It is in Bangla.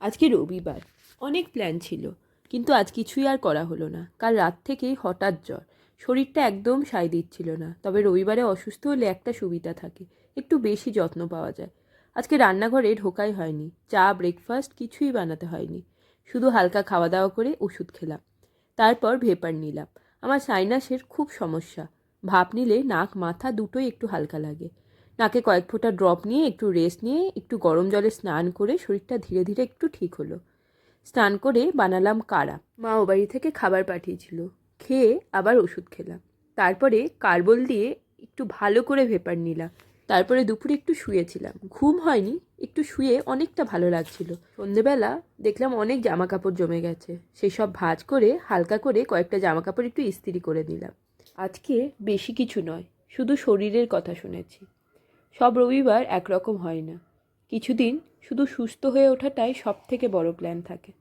আজকে রবিবার, অনেক প্ল্যান ছিল, কিন্তু আজ কিছুই আর করা হলো না। কাল রাত থেকেই হঠাৎ জ্বর, শরীরটা একদম সায় দিচ্ছিল না। তবে রবিবারে অসুস্থ হলে একটা সুবিধা থাকে, একটু বেশি যত্ন পাওয়া যায়। আজকে রান্নাঘরে ঢোকাই হয়নি, চা ব্রেকফাস্ট কিছুই বানাতে হয়নি, শুধু হালকা খাওয়া দাওয়া করে ওষুধ খেলাম। তারপর ভেপার নিলাম। আমার সাইনাসের খুব সমস্যা, ভাপ নিলে নাক মাথা দুটোই একটু হালকা লাগে। নাকে কয়েক ফোঁটা ড্রপ নিয়ে একটু রেস্ট নিয়ে একটু গরম জলে স্নান করে শরীরটা ধীরে ধীরে একটু ঠিক হলো। স্নান করে বানালাম কাড়া, মা ও বাড়ি থেকে খাবার পাঠিয়েছিল। খেয়ে আবার ওষুধ খেলাম। তারপরে কার্বল দিয়ে একটু ভালো করে ভেপার নিলাম। তারপরে দুপুরে একটু শুয়েছিলাম, ঘুম হয়নি, একটু শুয়ে অনেকটা ভালো লাগছিল। সন্ধেবেলা দেখলাম অনেক জামা কাপড় জমে গেছে, সেসব ভাঁজ করে হালকা করে কয়েকটা জামা কাপড় একটু ইস্ত্রি করে দিলাম। আজকে বেশি কিছু নয়, শুধু শরীরের কথা শুনেছি। সব রবিবার একরকম হয় না, কিছুদিন শুধু সুস্থ হয়ে ওঠাটাই সব থেকে বড় প্ল্যান থাকে।